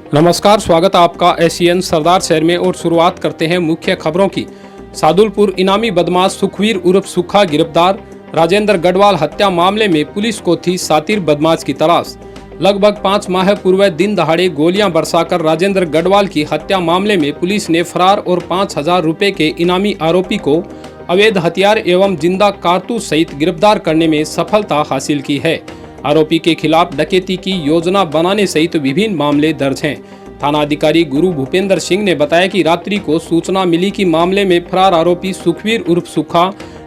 नमस्कार, स्वागत है आपका एशियन सरदार शहर में। और शुरुआत करते हैं मुख्य खबरों की। सादुलपुर इनामी बदमाश सुखवीर उर्फ सुखा गिरफ्तार। राजेंद्र गढ़वाल हत्या मामले में पुलिस को थी शातिर बदमाश की तलाश। लगभग 5 माह पूर्व दिन दहाड़े गोलियां बरसाकर राजेंद्र गढ़वाल की हत्या मामले में पुलिस ने फरार और 5,000 रुपए के इनामी आरोपी को अवैध हथियार एवं जिंदा कारतूस सहित गिरफ्तार करने में सफलता हासिल की है। आरोपी के खिलाफ डकैती की योजना बनाने सहित विभिन्न मामले दर्ज हैं। थाना अधिकारी गुरु भूपेंद्र सिंह ने बताया कि रात्रि को सूचना मिली कि मामले में फरार आरोपी सुखवीर उर्फ सुखा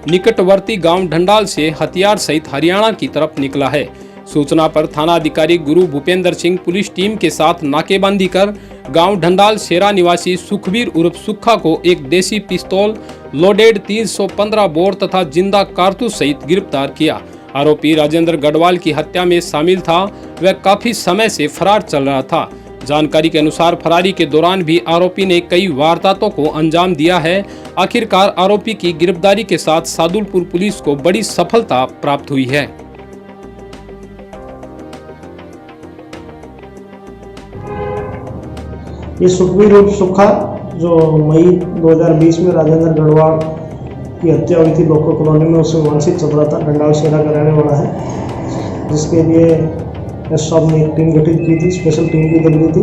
निकटवर्ती गांव ढंडाल से हथियार सहित हरियाणा की तरफ निकला है। सूचना पर थाना अधिकारी गुरु भूपेंद्र सिंह पुलिस टीम के साथ नाकेबंदी कर गांव ढंडाल शेरा निवासी सुखवीर उर्फ सुखा को एक देसी पिस्तौल लोडेड 315 बोर तथा जिंदा कारतूस सहित गिरफ्तार किया। आरोपी राजेंद्र गढ़वाल की हत्या में शामिल था। वह काफी समय से फरार चल रहा था। जानकारी के अनुसार फरारी के दौरान भी आरोपी ने कई वारदातों को अंजाम दिया है। आखिरकार आरोपी की गिरफ्तारी के साथ सादुलपुर पुलिस को बड़ी सफलता प्राप्त हुई है। ये सुखवीर उर्फ सुखा जो मई 2020 में राजेंद्र गढ़वाल की हत्या हुई थी लोको कॉलोनी में, उससे मानसिक चल रहा था। ढंडाल शेरा का रहने वाला है, जिसके लिए एस साहब ने एक टीम गठित की थी, स्पेशल टीम भी बनी थी।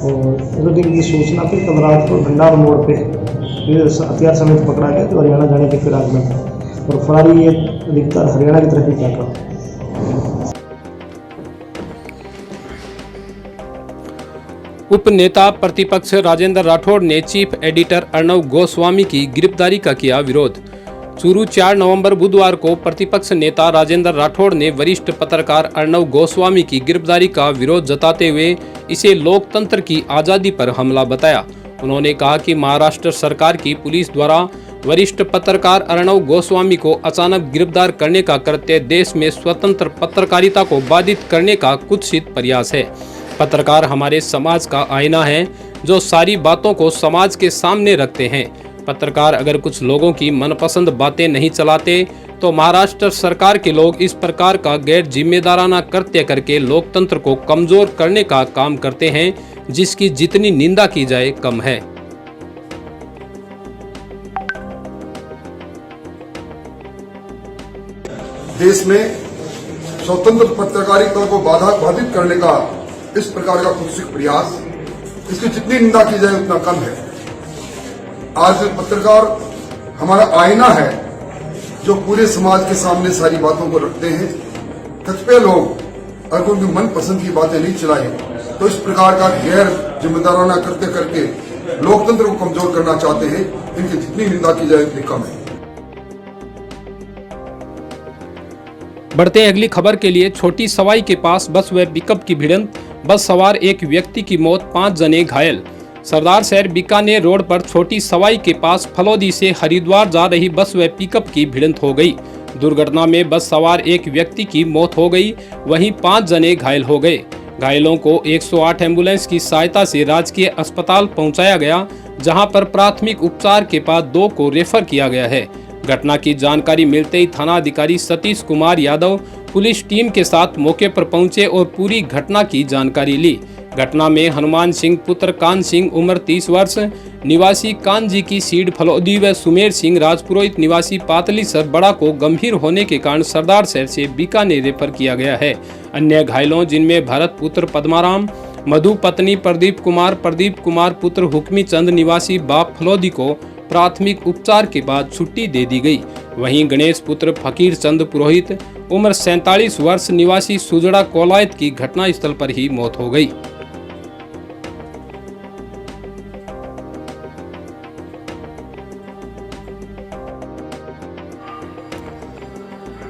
और एडिटिंग की सूचना पे कल रात को ढंडाल मोड़ पे हथियार समेत पकड़ा गया, जो हरियाणा जाने के फिराक में था। और फरारी ये अधिकतर हरियाणा की तरफ ही जा रहा। उप नेता प्रतिपक्ष राजेंद्र राठौड़ ने चीफ एडिटर अर्णव गोस्वामी की गिरफ्तारी का किया विरोध। चूरू 4 नवंबर बुधवार को प्रतिपक्ष नेता राजेंद्र राठौड़ ने वरिष्ठ पत्रकार अर्णव गोस्वामी की गिरफ्तारी का विरोध जताते हुए इसे लोकतंत्र की आज़ादी पर हमला बताया। उन्होंने कहा कि महाराष्ट्र सरकार की पुलिस द्वारा वरिष्ठ पत्रकार अर्णव गोस्वामी को अचानक गिरफ्तार करने का कृत्य देश में स्वतंत्र पत्रकारिता को बाधित करने का कुत्सित प्रयास है। पत्रकार हमारे समाज का आईना है, जो सारी बातों को समाज के सामने रखते हैं। पत्रकार अगर कुछ लोगों की मनपसंद बातें नहीं चलाते तो महाराष्ट्र सरकार के लोग इस प्रकार का गैर जिम्मेदाराना कृत्य करके लोकतंत्र को कमजोर करने का काम करते हैं, जिसकी जितनी निंदा की जाए कम है। देश में स्वतंत्र पत्रकारिता को बाधित करने का इस प्रकार का कुत्सित प्रयास, इसकी जितनी निंदा की जाए उतना कम है। आज पत्रकार हमारा आईना है, जो पूरे समाज के सामने सारी बातों को रखते हैं। कतिपय लोग अगर उनकी मनपसंद की बातें नहीं चलाए तो इस प्रकार का गैर जिम्मेदाराना कृत्य करके लोकतंत्र को कमजोर करना चाहते हैं। इनकी जितनी निंदा की जाए उतनी कम है। बढ़ते हैं अगली खबर के लिए। छोटी सवाई के पास बस व पिकअप की भिड़ंत, बस सवार एक व्यक्ति की मौत, 5 जने घायल। सरदार शहर बीकानेर रोड पर छोटी सवाई के पास फलौदी से हरिद्वार जा रही बस व पिकअप की भिड़ंत हो गई। दुर्घटना में बस सवार एक व्यक्ति की मौत हो गई, वहीं 5 जने घायल हो गए। घायलों को 108 एम्बुलेंस की सहायता से राजकीय अस्पताल पहुंचाया गया, जहां पर प्राथमिक उपचार के बाद 2 को रेफर किया गया है। घटना की जानकारी मिलते ही थाना अधिकारी सतीश कुमार यादव पुलिस टीम के साथ मौके पर पहुंचे और पूरी घटना की जानकारी ली। घटना में हनुमान सिंह पुत्र कान सिंह उम्र 30 वर्ष निवासी कानजी की सीड फलौदी व सुमेर सिंह राजपुरोहित निवासी पातलीसर बड़ा को गंभीर होने के कारण सरदार शहर से बीकानेर रेफर किया गया है। अन्य घायलों, जिनमें भरत पुत्र पद्माराम, मधु पत्नी प्रदीप कुमार पुत्र हुक्मी चंद निवासी बाप फलौदी को प्राथमिक उपचार के बाद छुट्टी दे दी गई। वहीं गणेश पुत्र फकीर चंद पुरोहित उम्र 47 वर्ष निवासी सुजड़ा कोलायत की घटनास्थल पर ही मौत हो गई।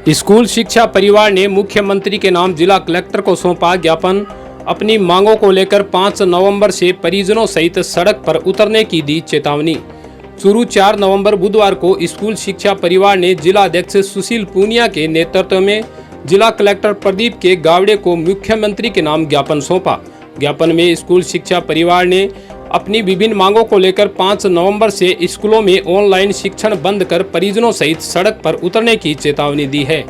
स्कूल शिक्षा परिवार ने मुख्यमंत्री के नाम जिला कलेक्टर को सौंपा ज्ञापन। अपनी मांगों को लेकर 5 नवंबर से परिजनों सहित सड़क पर उतरने की दी चेतावनी। चूरू 4 नवंबर बुधवार को स्कूल शिक्षा परिवार ने जिला अध्यक्ष सुशील पूनिया के नेतृत्व में जिला कलेक्टर प्रदीप के गावड़े को मुख्यमंत्री के नाम ज्ञापन सौंपा। ज्ञापन में स्कूल शिक्षा परिवार ने अपनी विभिन्न मांगों को लेकर 5 नवंबर से स्कूलों में ऑनलाइन शिक्षण बंद कर परिजनों सहित सड़क पर उतरने की चेतावनी दी है।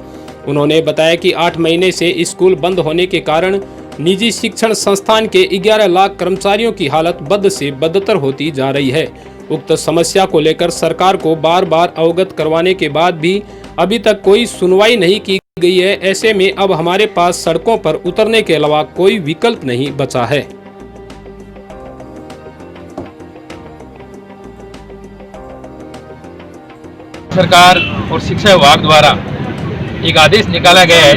उन्होंने बताया कि 8 महीने से स्कूल बंद होने के कारण निजी शिक्षण संस्थान के 11 लाख कर्मचारियों की हालत बद से बदतर होती जा रही है। उक्त समस्या को लेकर सरकार को बार बार अवगत करवाने के बाद भी अभी तक कोई सुनवाई नहीं की गई है। ऐसे में अब हमारे पास सड़कों पर उतरने के अलावा कोई विकल्प नहीं बचा है। सरकार और शिक्षा विभाग द्वारा एक आदेश निकाला गया है,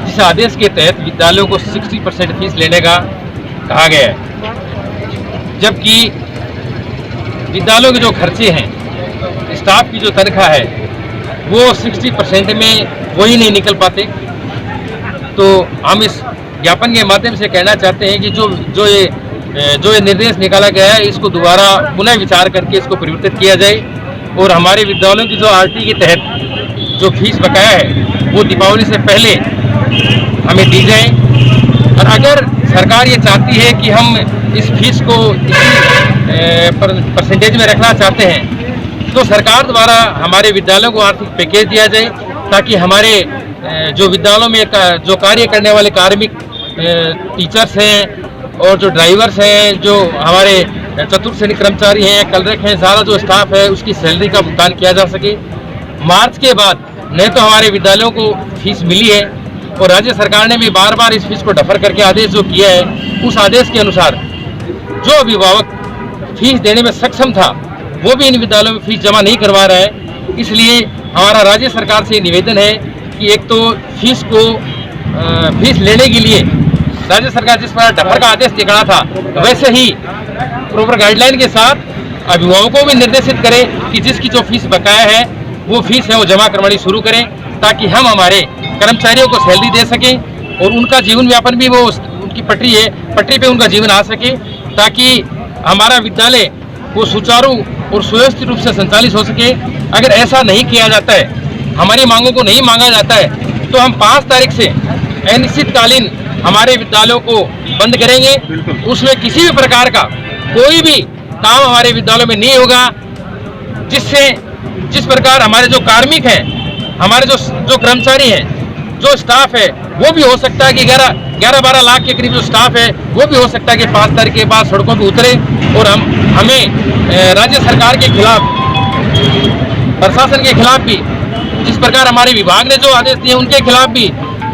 जिस आदेश के तहत विद्यालयों को 60% फीस लेने का कहा गया है, जबकि विद्यालयों के जो खर्चे हैं, स्टाफ की जो तनख्वाह है, वो 60% में वही नहीं निकल पाते। तो हम इस ज्ञापन के माध्यम से कहना चाहते हैं कि जो ये निर्देश निकाला गया है, इसको दोबारा पुनः विचार करके इसको परिवर्तित किया जाए और हमारे विद्यालयों की जो आरटी के तहत जो फीस बकाया है वो दीपावली से पहले हमें दी जाए। और अगर सरकार ये चाहती है कि हम इस फीस को इसी परसेंटेज में रखना चाहते हैं, तो सरकार द्वारा हमारे विद्यालयों को आर्थिक पैकेज दिया जाए, ताकि हमारे जो विद्यालयों में जो कार्य करने वाले कार्मिक टीचर्स हैं और जो ड्राइवर्स हैं, जो हमारे चतुर्थ श्रेणी कर्मचारी हैं, कलरक हैं, सारा जो स्टाफ है, उसकी सैलरी का भुगतान किया जा सके। मार्च के बाद नहीं तो हमारे विद्यालयों को फीस मिली है और राज्य सरकार ने भी बार बार इस फीस को डफर करके आदेश जो किया है, उस आदेश के अनुसार जो अभिभावक फीस देने में सक्षम था वो भी इन विद्यालयों में फीस जमा नहीं करवा रहा है। इसलिए हमारा राज्य सरकार से निवेदन है कि एक तो फीस लेने के लिए राज्य सरकार जिस प्रकार डफर का आदेश निकाला था, वैसे ही प्रॉपर गाइडलाइन के साथ अभिभावकों को भी निर्देशित करें कि जिसकी जो फीस बकाया है वो फीस है वो जमा करवानी शुरू करें, ताकि हम हमारे कर्मचारियों को सैलरी दे सकें और उनका जीवन यापन भी वो उनकी पटरी पे उनका जीवन आ सके, ताकि हमारा विद्यालय वो सुचारू और सुव्यवस्थित रूप से संचालित हो सके। अगर ऐसा नहीं किया जाता है, हमारी मांगों को नहीं मांगा जाता है, तो हम 5 तारीख से अनिश्चितकालीन हमारे विद्यालयों को बंद करेंगे। उसमें किसी भी प्रकार का कोई भी काम हमारे विद्यालयों में नहीं होगा, जिस प्रकार हमारे जो कार्मिक हैं, हमारे जो कर्मचारी हैं, जो स्टाफ है, वो भी हो सकता है कि 11-12 लाख के करीब जो स्टाफ है, वो भी हो सकता है कि 5 तारीख के बाद सड़कों पर उतरे और हमें राज्य सरकार के खिलाफ, प्रशासन के खिलाफ भी, जिस प्रकार हमारे विभाग ने जो आदेश दिए उनके खिलाफ भी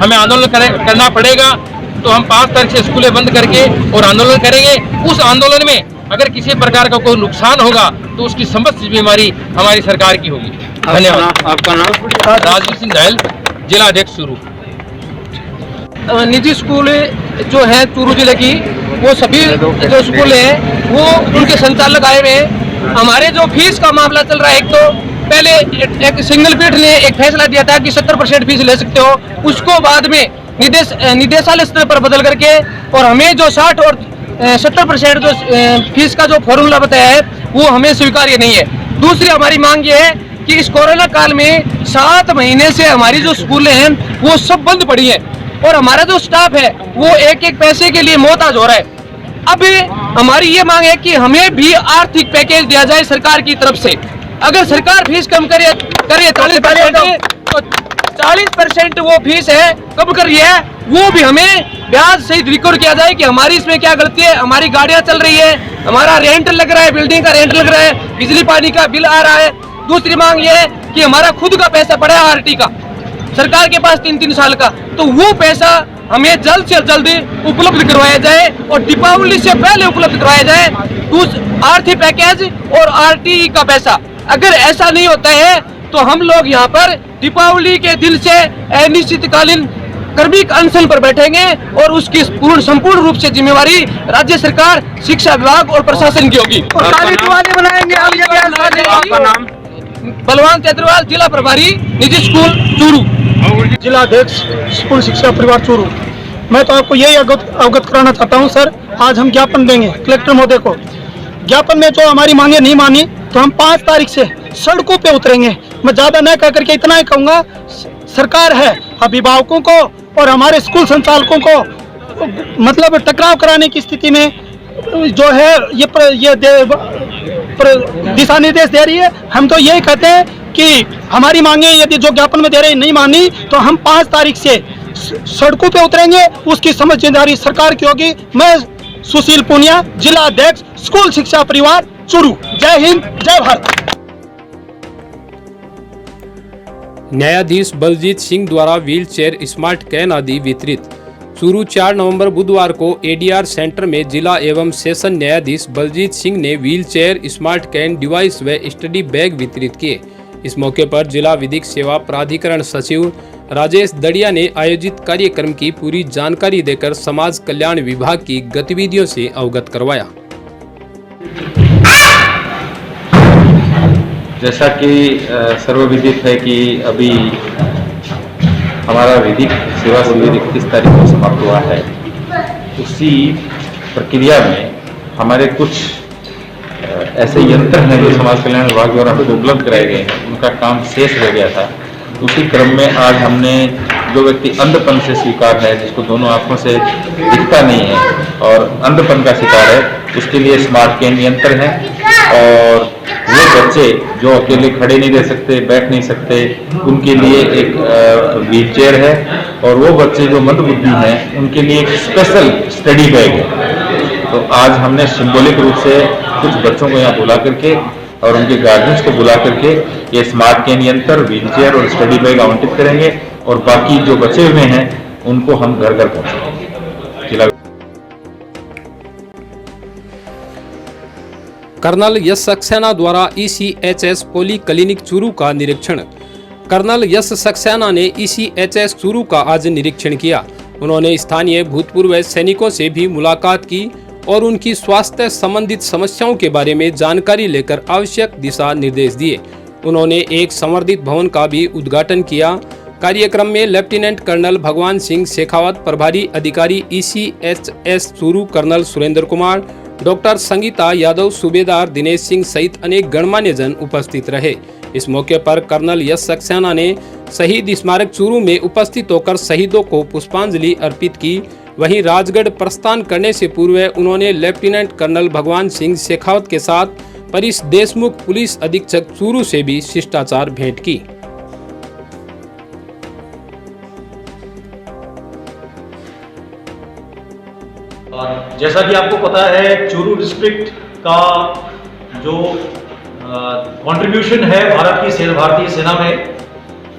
हमें आंदोलन करना पड़ेगा। तो हम 5 तारीख से स्कूलें बंद करके और आंदोलन करेंगे। उस आंदोलन में अगर किसी प्रकार का कोई नुकसान होगा तो उसकी समस्त जिम्मेवारी हमारी सरकार की होगी। धन्यवाद। आपका नाम? राजवीर सिंह दहल, जिला अध्यक्ष चूरू। निजी स्कूल जो है चूरू जिले की, वो सभी जो स्कूल हैं वो उनके संचालक आए हुए हैं। हमारे जो फीस का मामला चल रहा है, एक तो पहले एक सिंगल पीठ ने एक फैसला दिया था कि 70% फीस ले सकते हो, उसको बाद में निदेशालय स्तर पर बदल करके और हमें जो 60 और 70% जो फीस का जो फॉर्मूला बताया है वो हमें स्वीकार्य नहीं है। दूसरी हमारी मांग ये है कि इस कोरोना काल में 7 महीने से हमारी जो स्कूलें हैं वो सब बंद पड़ी हैं और हमारा जो स्टाफ है वो एक पैसे के लिए मोहताज हो रहा है। अब हमारी ये मांग है कि हमें भी आर्थिक पैकेज दिया जाए सरकार की तरफ से। अगर सरकार फीस कम करे 40% वो फीस है कम कर रही है, वो भी हमें ब्याज सहित रिकवर किया जाए कि हमारी इसमें क्या गलती है। हमारी गाड़ियां चल रही है, हमारा रेंट लग रहा है, बिल्डिंग का रेंट लग रहा है, बिजली पानी का बिल आ रहा है। दूसरी मांग ये है कि हमारा खुद का पैसा पड़ा है आरटी का, सरकार के पास 3-3 साल का, तो वो पैसा हमें जल्द से जल्द उपलब्ध करवाया जाए और दीपावली से पहले उपलब्ध करवाया जाए आर्थिक पैकेज और आरटी का पैसा। अगर ऐसा नहीं होता है तो हम लोग यहाँ पर दीपावली के दिन से अनिश्चितकालीन कार्मिक अनशन पर बैठेंगे और उसकी संपूर्ण रूप से जिम्मेवारी राज्य सरकार, शिक्षा विभाग और प्रशासन की होगी। बलवान चैत्रवाल, जिला प्रभारी, निजी स्कूल चूरू। जिला अध्यक्ष स्कूल शिक्षा परिवार चूरू। मैं तो आपको यही अवगत कराना चाहता हूं सर, आज हम ज्ञापन देंगे कलेक्टर महोदय को। ज्ञापन में जो हमारी मांगे नहीं मानी तो हम 5 तारीख से सड़कों पे उतरेंगे। मैं ज्यादा न कह करके इतना ही कहूंगा, सरकार है अभिभावकों को और हमारे स्कूल संचालकों को मतलब टकराव कराने की स्थिति में जो है ये दिशा निर्देश दे रही है। हम तो यही कहते हैं कि हमारी मांगे यदि जो ज्ञापन में दे रहे हैं नहीं मानी तो हम 5 तारीख से सड़कों पे उतरेंगे उसकी समझदारी सरकार की होगी। मैं सुशील पूनिया, जिला अध्यक्ष स्कूल शिक्षा परिवार चूरू। जय हिंद, जय भारत। न्यायाधीश बलजीत सिंह द्वारा व्हील चेयर, स्मार्ट कैन आदि वितरित। चूरू 4 नवंबर बुधवार को एडीआर सेंटर में जिला एवं सेशन न्यायाधीश बलजीत सिंह ने wheel chair, smart can device व स्टडी बैग वितरित किए। इस मौके पर जिला विधिक सेवा प्राधिकरण सचिव राजेश दड़िया ने आयोजित कार्यक्रम की पूरी जानकारी देकर समाज कल्याण विभाग की गतिविधियों से अवगत करवाया। जैसा कि सर्वविदित है कि अभी हमारा विधिक सेवा शिविर 31 तारीख को समाप्त हुआ है। उसी प्रक्रिया में हमारे कुछ ऐसे यंत्र हैं जो समाज कल्याण विभाग द्वारा हमको उपलब्ध कराए गए हैं, उनका काम शेष रह गया था। उसी क्रम में आज हमने जो व्यक्ति अंधपन से शिकार है, जिसको दोनों आंखों से दिखता नहीं है और अंधपन का शिकार है, उसके लिए स्मार्ट कैन यंत्र है। और वो बच्चे जो अकेले खड़े नहीं रह सकते, बैठ नहीं सकते, उनके लिए एक व्हील चेयर है। और वो बच्चे जो मंदबुद्धि हैं, उनके लिए एक स्पेशल स्टडी बैग है। तो आज हमने सिंबॉलिक रूप से कुछ बच्चों को यहाँ बुला करके और उनके गार्जियंस को बुला करके ये स्मार्ट कैन यंत्र, व्हील चेयर और स्टडी बैग आवंटित करेंगे और बाकी जो बचे हुए हैं उनको हम घर घर पहुँचाएंगे। कर्नल यश सक्सेना द्वारा ECHS पॉली क्लिनिक चूरू का निरीक्षण। कर्नल यश सक्सेना ने ECHS चूरू का आज निरीक्षण किया। उन्होंने स्थानीय भूतपूर्व सैनिकों से भी मुलाकात की और उनकी स्वास्थ्य संबंधित समस्याओं के बारे में जानकारी लेकर आवश्यक दिशा निर्देश दिए। उन्होंने एक संवर्धित भवन का भी उद्घाटन किया। कार्यक्रम में लेफ्टिनेंट कर्नल भगवान सिंह शेखावत, प्रभारी अधिकारी ECHS Churu colonel Surendra Kumar, doctor Sangeeta Yadav, सूबेदार दिनेश सिंह सहित अनेक गणमान्य जन उपस्थित रहे। इस मौके पर कर्नल यश सक्सेना ने शहीद स्मारक चूरू में उपस्थित होकर शहीदों को पुष्पांजलि अर्पित की। वहीं राजगढ़ प्रस्थान करने से पूर्व उन्होंने लेफ्टिनेंट कर्नल भगवान सिंह शेखावत के साथ परिस देशमुख पुलिस अधीक्षक चूरू से भी शिष्टाचार भेंट की। और जैसा कि आपको पता है, चूरू डिस्ट्रिक्ट का जो कंट्रीब्यूशन है भारतीय सेना में,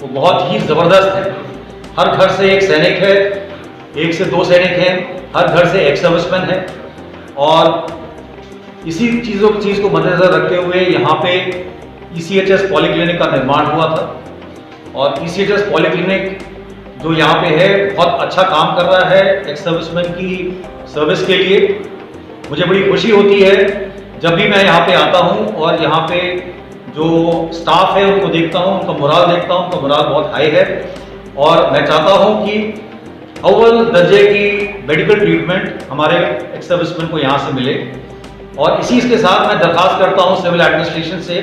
वो बहुत ही ज़बरदस्त है। हर घर से एक सैनिक है, 1 से 2 सैनिक हैं, हर घर से एक सर्विसमैन है। और इसी चीज़ को मद्देनजर रखते हुए यहाँ पे ECHS पॉलीक्लिनिक का निर्माण हुआ था। और ECHS पॉलीक्लिनिक जो यहाँ पे है बहुत अच्छा काम कर रहा है एक्स सर्विसमैन की सर्विस के लिए। मुझे बड़ी खुशी होती है जब भी मैं यहाँ पे आता हूँ और यहाँ पे जो स्टाफ है उनको देखता हूँ, उनका मोराल देखता हूँ, उनका मोराल बहुत हाई है। और मैं चाहता हूँ कि अव्वल दर्जे की मेडिकल ट्रीटमेंट हमारे एक्स सर्विसमैन को यहाँ से मिले। और इसी के साथ मैं दरख्वास्त करता हूँ सिविल एडमिनिस्ट्रेशन से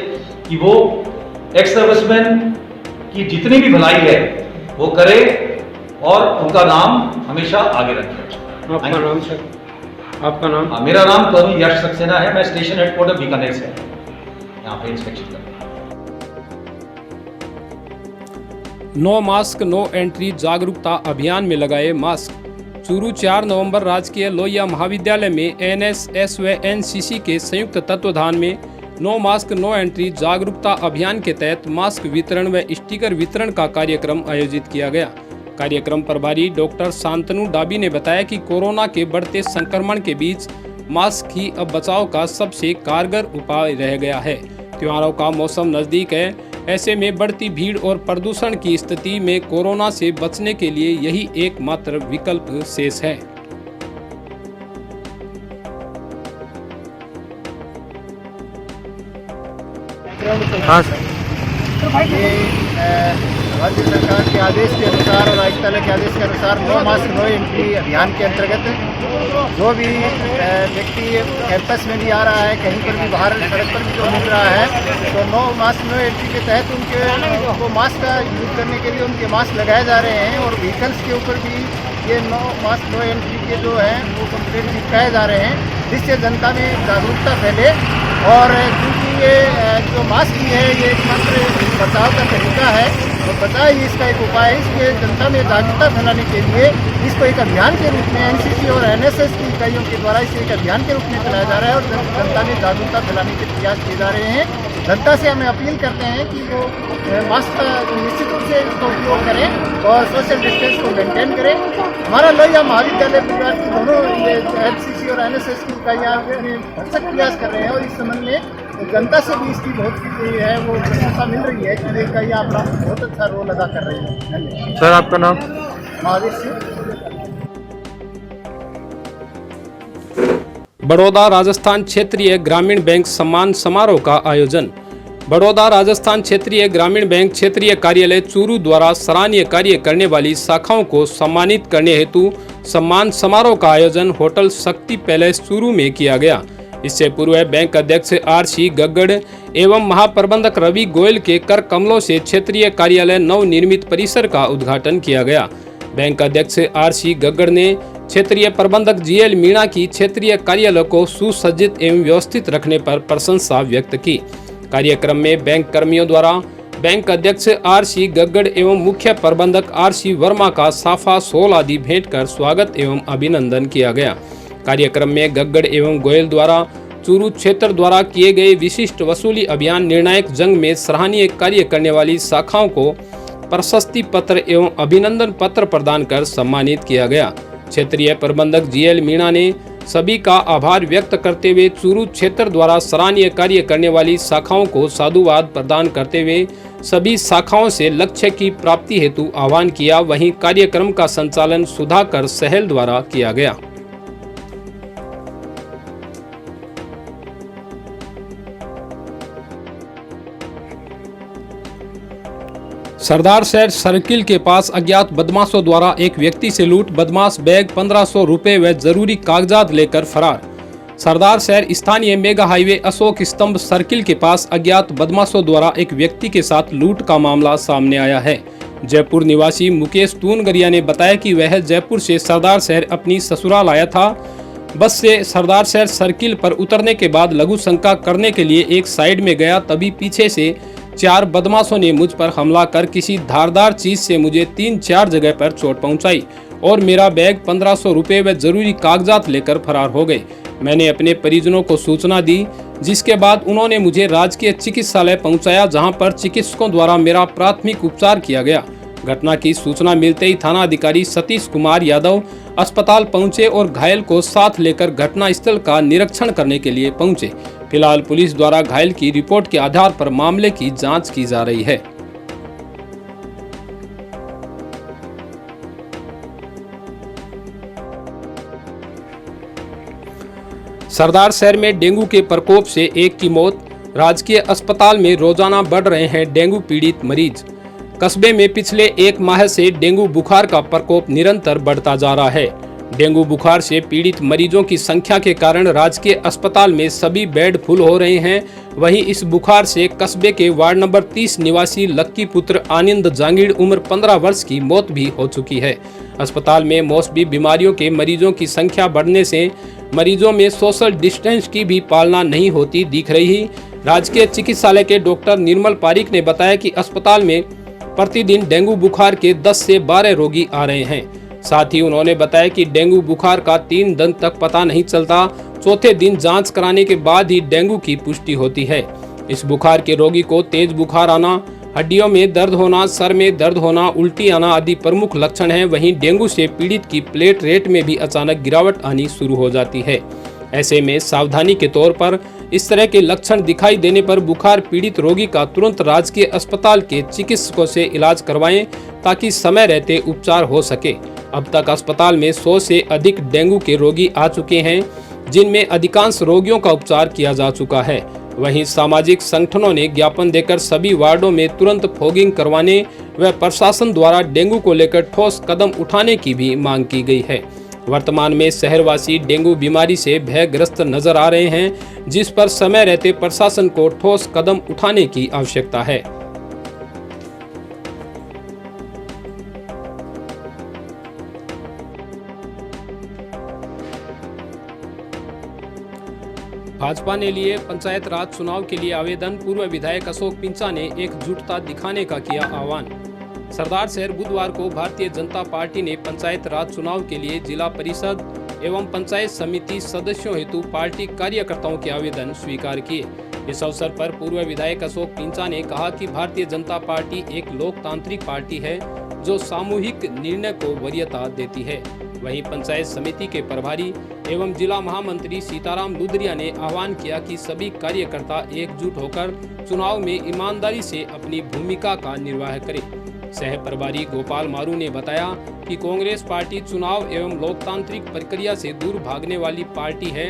कि वो एक्स सर्विसमैन की जितनी भी भलाई है वो करे और उनका नाम हमेशा आगे रखें। आपका नाम सर? आपका नाम? मेरा नाम कर्नल यश सक्सेना है। मैं स्टेशन हेडक्वार्टर बीकानेर से यहाँ पे इंस्पेक्शन कर रहा हूँ। नो मास्क नो एंट्री जागरूकता अभियान में लगाए मास्क। चूरू 4 नवंबर राजकीय लोहिया महाविद्यालय में NSS व NCC के संयुक्त तत्वाधान में नो मास्क नो एंट्री जागरूकता अभियान के तहत मास्क वितरण व स्टिकर वितरण का कार्यक्रम आयोजित किया गया। कार्यक्रम प्रभारी डॉक्टर शांतनु डाबी ने बताया कि कोरोना के बढ़ते संक्रमण के बीच मास्क ही अब बचाव का सबसे कारगर उपाय रह गया है। त्योहारों का मौसम नज़दीक है, ऐसे में बढ़ती भीड़ और प्रदूषण की स्थिति में कोरोना से बचने के लिए यही एकमात्र विकल्प शेष है। राज्य सरकार के आदेश के अनुसार और आयुक्तालय के आदेश के अनुसार नो मास्क नो एंट्री अभियान के अंतर्गत जो भी व्यक्ति कैंपस में भी आ रहा है, कहीं पर भी बाहर सड़क पर भी जो मिल रहा है, तो नो मास्क नो एंट्री के तहत उनको मास्क का यूज करने के लिए उनके मास्क लगाए जा रहे हैं। और व्हीकल्स के ऊपर भी ये नो मास्क नो एंट्री के जो हैं वो कंप्लेंट चिपकाए जा रहे हैं, जिससे जनता में जागरूकता फैले। और क्योंकि ये जो मास्क ही है ये एकमात्र बचाव का तरीका है, बताया ये इसका एक उपाय है। इसलिए जनता में जागरूकता फैलाने के लिए इसको एक अभियान के रूप में एनसीसी और एनएसएस की इकाइयों के द्वारा इसे एक अभियान के रूप में चलाया जा रहा है और जनता में जागरूकता फैलाने के प्रयास किए जा रहे हैं। जनता से हमें अपील करते हैं कि वो मास्क निश्चित रूप से इसका उपयोग करें और सोशल डिस्टेंस को मेंटेन करें। हमारा लोहिया महाविद्यालय परिवार की दोनों ये एनसीसी और एनएसएस की इकाइयाँ भरसक प्रयास कर रहे हैं और इस संबंध में जनता से भी इसकी बहुत है वो प्रशंसा मिल रही है कि ये इकाइयाँ अपना बहुत अच्छा रोल अदा कर रही है। धन्यवाद सर, आपका नाम? महावीर सिंह। बड़ौदा राजस्थान क्षेत्रीय ग्रामीण बैंक सम्मान समारोह का आयोजन। बड़ौदा राजस्थान क्षेत्रीय ग्रामीण बैंक क्षेत्रीय कार्यालय चूरू द्वारा सराहनीय कार्य करने वाली शाखाओं को सम्मानित करने हेतु सम्मान समारोह का आयोजन होटल शक्ति पैलेस चूरू में किया गया। इससे पूर्व बैंक अध्यक्ष आर.सी. गग्गड़ एवं महाप्रबंधक रवि गोयल के कर कमलों से क्षेत्रीय कार्यालय नवनिर्मित परिसर का उद्घाटन किया गया। बैंक अध्यक्ष आर.सी. गग्गड़ ने क्षेत्रीय प्रबंधक जी.एल. मीणा की क्षेत्रीय कार्यालय को सुसज्जित एवं व्यवस्थित रखने पर प्रशंसा व्यक्त की। कार्यक्रम में बैंक कर्मियों द्वारा बैंक अध्यक्ष आर.सी. गग्गड़ एवं मुख्य प्रबंधक आर.सी. वर्मा का साफा शॉल आदि भेंट कर स्वागत एवं अभिनंदन किया गया। कार्यक्रम में गग्गड़ एवं गोयल द्वारा चूरू क्षेत्र द्वारा किए गए विशिष्ट वसूली अभियान निर्णायक जंग में सराहनीय कार्य करने वाली शाखाओं को प्रशस्ति पत्र एवं अभिनंदन पत्र प्रदान कर सम्मानित किया गया। क्षेत्रीय प्रबंधक जी.एल. मीणा ने सभी का आभार व्यक्त करते हुए चूरू क्षेत्र द्वारा सराहनीय कार्य करने वाली शाखाओं को साधुवाद प्रदान करते हुए सभी शाखाओं से लक्ष्य की प्राप्ति हेतु आह्वान किया। वहीं कार्यक्रम का संचालन सुधाकर सहल द्वारा किया गया। सरदार शहर सर्किल के पास अज्ञात बदमाशों द्वारा एक व्यक्ति से लूट। बदमाश बैग 1500 रुपए व जरूरी कागजात लेकर फरार। सरदार शहर स्थानीय मेगा हाईवे अशोक स्तंभ सर्किल के पास अज्ञात बदमाशों द्वारा एक व्यक्ति के साथ लूट का मामला सामने आया है। जयपुर निवासी मुकेश तूनगरिया ने बताया कि वह जयपुर से सरदार शहर अपनी ससुराल आया था। बस से सरदार शहर सर्किल पर उतरने के बाद लघु शंका करने के लिए एक साइड में गया, तभी पीछे से 4 बदमाशों ने मुझ पर हमला कर किसी धारदार चीज से मुझे 3-4 जगह पर चोट पहुंचाई और मेरा बैग 1500 रुपए व जरूरी कागजात लेकर फरार हो गए। मैंने अपने परिजनों को सूचना दी, जिसके बाद उन्होंने मुझे राजकीय चिकित्सालय पहुंचाया, जहां पर चिकित्सकों द्वारा मेरा प्राथमिक उपचार किया गया। घटना की सूचना मिलते ही थाना अधिकारी सतीश कुमार यादव अस्पताल पहुंचे और घायल को साथ लेकर घटना स्थल का निरीक्षण करने के लिए पहुंचे। फिलहाल पुलिस द्वारा घायल की रिपोर्ट के आधार पर मामले की जांच की जा रही है। सरदार शहर में डेंगू के प्रकोप से एक की मौत। राजकीय अस्पताल में रोजाना बढ़ रहे हैं डेंगू पीड़ित मरीज। कस्बे में पिछले 1 माह से डेंगू बुखार का प्रकोप निरंतर बढ़ता जा रहा है। डेंगू बुखार से पीड़ित मरीजों की संख्या के कारण राजकीय अस्पताल में सभी बेड फुल हो रहे हैं। वहीं इस बुखार से कस्बे के वार्ड नंबर 30 निवासी लक्की पुत्र आनंद जांगीड़ उम्र 15 वर्ष की मौत भी हो चुकी है। अस्पताल में मौसमी बीमारियों के मरीजों की संख्या बढ़ने से मरीजों में सोशल डिस्टेंस की भी पालना नहीं होती दिख रही। राजकीय चिकित्सालय के डॉक्टर निर्मल पारिक ने बताया कि अस्पताल में प्रतिदिन डेंगू बुखार के 10 से 12 रोगी आ रहे हैं। साथ ही उन्होंने बताया कि डेंगू बुखार का 3 दिन तक पता नहीं चलता। चौथे दिन जांच कराने के बाद ही डेंगू की पुष्टि होती है। इस बुखार के रोगी को तेज बुखार आना, हड्डियों में दर्द होना, सर में दर्द होना, उल्टी आना आदि प्रमुख लक्षण हैं। वहीं डेंगू से पीड़ित की प्लेट रेट में भी अचानक गिरावट आनी शुरू हो जाती है। ऐसे में सावधानी के तौर पर इस तरह के लक्षण दिखाई देने पर बुखार पीड़ित रोगी का तुरंत राजकीय अस्पताल के चिकित्सकों से इलाज करवाएं, ताकि समय रहते उपचार हो सके। अब तक अस्पताल में 100 से अधिक डेंगू के रोगी आ चुके हैं, जिनमें अधिकांश रोगियों का उपचार किया जा चुका है। वहीं सामाजिक संगठनों ने ज्ञापन देकर सभी वार्डों में तुरंत फॉगिंग करवाने व प्रशासन द्वारा डेंगू को लेकर ठोस कदम उठाने की भी मांग की गई है। वर्तमान में शहरवासी डेंगू बीमारी से भयग्रस्त नजर आ रहे हैं, जिस पर समय रहते प्रशासन को ठोस कदम उठाने की आवश्यकता है। भाजपा ने लिए पंचायत राज चुनाव के लिए आवेदन। पूर्व विधायक अशोक पिंचा ने एकजुटता दिखाने का किया आह्वान। सरदार शहर बुधवार को भारतीय जनता पार्टी ने पंचायत राज चुनाव के लिए जिला परिषद एवं पंचायत समिति सदस्यों हेतु पार्टी कार्यकर्ताओं के आवेदन स्वीकार किए। इस अवसर पर पूर्व विधायक अशोक पिंचा ने कहा कि भारतीय जनता पार्टी एक लोकतांत्रिक पार्टी है जो सामूहिक निर्णय को वरीयता देती है। वहीं पंचायत समिति के प्रभारी एवं जिला महामंत्री सीताराम लुदरिया ने आह्वान किया कि सभी कार्यकर्ता एकजुट होकर चुनाव में ईमानदारी से अपनी भूमिका का निर्वाह करें। सह प्रभारी गोपाल मारू ने बताया कि कांग्रेस पार्टी चुनाव एवं लोकतांत्रिक प्रक्रिया से दूर भागने वाली पार्टी है,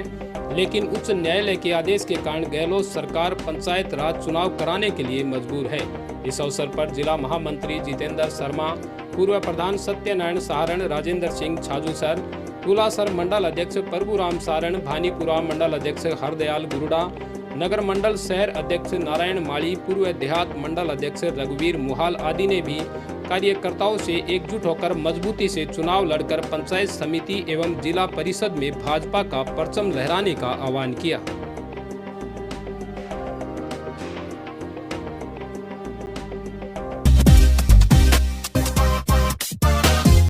लेकिन उच्च न्यायालय के आदेश के कारण गहलोत सरकार पंचायत राज चुनाव कराने के लिए मजबूर है। इस अवसर पर जिला महामंत्री जितेंद्र शर्मा, पूर्व प्रधान सत्यनारायण सारण, राजेंद्र सिंह छाजूसर, तुलासर मंडल अध्यक्ष प्रभुराम सारण, भानीपुरा मंडल अध्यक्ष हरदयाल गुरुडा, नगर मंडल शहर अध्यक्ष नारायण माली, पूर्व देहात मंडल अध्यक्ष रघुवीर मुहाल आदि ने भी कार्यकर्ताओं से एकजुट होकर मजबूती से चुनाव लड़कर पंचायत समिति एवं जिला परिषद में भाजपा का परचम लहराने का आह्वान किया।